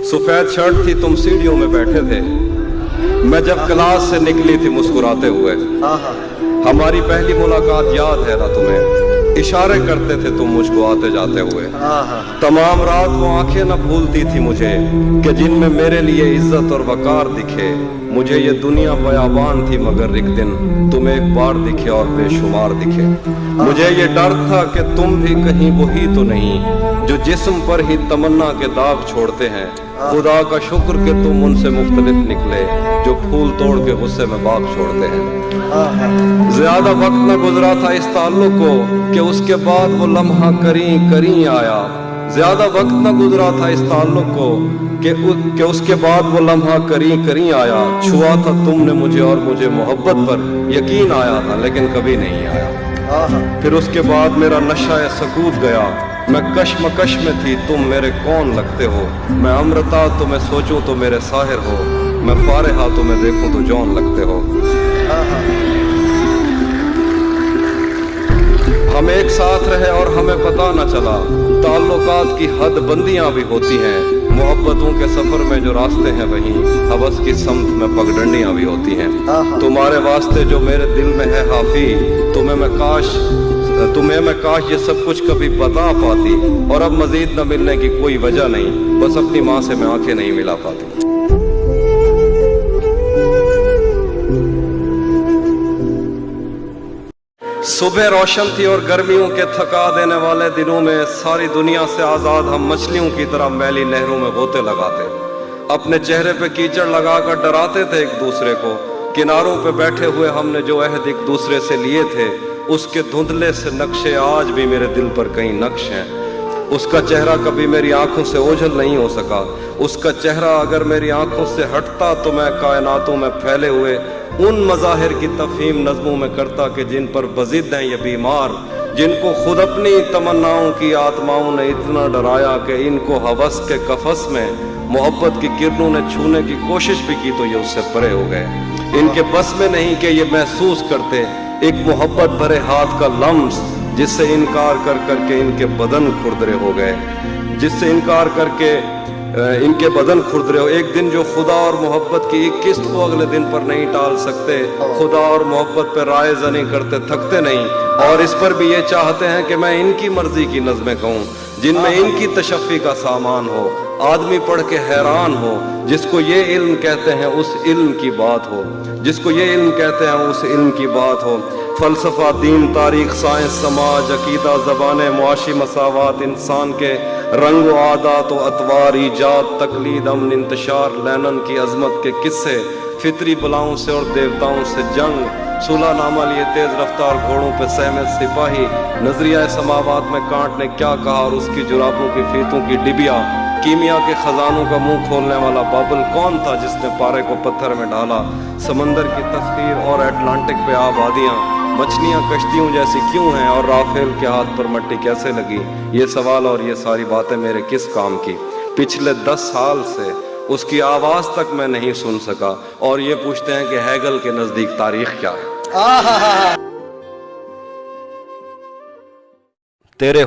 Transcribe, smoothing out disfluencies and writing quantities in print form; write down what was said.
सफेद शर्ट थी, तुम सीढ़ियों में बैठे थे, मैं जब क्लास से निकली थी मुस्कुराते हुए। हमारी पहली मुलाकात याद है ना तुम्हें? इशारे करते थे तुम मुझको आते जाते हुए। तमाम रात वो आंखें न भूलती थी मुझे कि जिनमें मेरे लिए इज्जत और वकार दिखे। मुझे ये दुनिया बयाबान थी मगर एक दिन तुम एक बार दिखे और बेशुमार दिखे। मुझे ये डर था कि तुम भी कहीं वही तो नहीं जो जिस्म पर ही तमन्ना के दाग छोड़ते हैं। खुदा का शुक्र कि तुम उनसे मुख्तलिफ निकले जो फूल तोड़ के गुस्से में बाग छोड़ते हैं। ज्यादा वक्त न गुजरा था इस ताल्लुक को कि उसके बाद वो लम्हा करी आया। ज्यादा वक्त न गुजरा था इस ताल्लुक को कि उसके बाद वो लम्हा करी आया। छुआ था तुमने मुझे और मुझे मोहब्बत पर यकीन आया था, लेकिन कभी नहीं आया। फिर उसके बाद मेरा नशा सकूत गया। मैं कश्मकश में थी, तुम मेरे कौन लगते हो। मैं अमृता तो मैं सोचूं तो मेरे साहिर हो। मैं फारिहा तो मैं देखूं तो जौन लगते हो। हम एक साथ रहे और हमें पता न चला। ताल्लुकात की हद बंदियां भी होती हैं। मोहब्बतों के सफर में जो रास्ते हैं वहीं हवस की समत में पगडंडियां भी होती हैं। तुम्हारे वास्ते जो मेरे दिल में है हाफी, तुम्हें मैं काश ये सब कुछ कभी बता पाती। और अब मजीद न मिलने की कोई वजह नहीं, बस अपनी माँ से मैं आंखें नहीं मिला पाती। सुबह रोशन थी और गर्मियों के थका देने वाले दिनों में सारी दुनिया से आजाद हम मछलियों की तरह मैली नहरों में गोते लगाते, अपने चेहरे पे कीचड़ लगाकर डराते थे एक दूसरे को। किनारों पे बैठे हुए हमने जो अहद एक दूसरे से लिए थे, उसके धुंधले से नक्शे आज भी मेरे दिल पर कई नक्श हैं। उसका चेहरा कभी मेरी आंखों से ओझल नहीं हो सका। उसका चेहरा अगर मेरी आंखों से हटता तो मैं कायनातों में फैले हुए उन मज़ाहिर की तफहीम नज़मों में करता कि जिन पर बज़िद हैं ये बीमार, जिनको खुद अपनी तमन्नाओं की आत्माओं ने इतना डराया कि इनको हवस के कफस में मोहब्बत की किरणों ने छूने की कोशिश भी की तो ये उससे परे हो गए। इनके बस में नहीं कि ये महसूस करते एक मोहब्बत भरे हाथ का लम्स, जिससे इनकार कर करके इनके बदन खुरदरे हो गए, जिससे इनकार करके इनके बदन खुरदरे हो। एक दिन जो खुदा और मोहब्बत की एक किस्त को अगले दिन पर नहीं टाल सकते, खुदा और मोहब्बत पर राय जनी करते थकते नहीं, और इस पर भी ये चाहते हैं कि मैं इनकी मर्जी की नज़में कहूँ जिनमें इनकी तशफ़ी का सामान हो। आदमी पढ़ के हैरान हो, जिसको ये इल्म कहते हैं उस इल्म की बात हो, जिसको ये इल्म कहते हैं उस इल्म की बात हो। फ़लसफ़ा, दीन, तारीख़, साइंस, समाज, अक़ीदा, ज़बानें, मुआशी मसावात, इंसान के रंग व आदात व अतवार, ईजाद, तकलीद, अमन, इंतशार, लैनन की अज़मत के किस्से, फितरी बलाओं से और देवताओं से जंग, सुलहनामा लिए तेज़ रफ्तार घोड़ों पे सहमे सिपाही, नजरिया समावात में कांट ने क्या कहा और उसकी जुराबों की फीतों की डिबिया, कीमिया के खजानों का मुंह खोलने वाला बाबल कौन था जिसने पारे को पत्थर में डाला, समंदर की तस्वीर और अटलांटिक पे आबादियाँ, मछलियाँ कश्तियों जैसी क्यों हैं और राफेल के हाथ पर मट्टी कैसे लगी। ये सवाल और ये सारी बातें मेरे किस काम की। पिछले 10 साल से उसकी आवाज़ तक मैं नहीं सुन सका, और ये पूछते हैं कि हैगल के नज़दीक तारीख क्या है। तेरे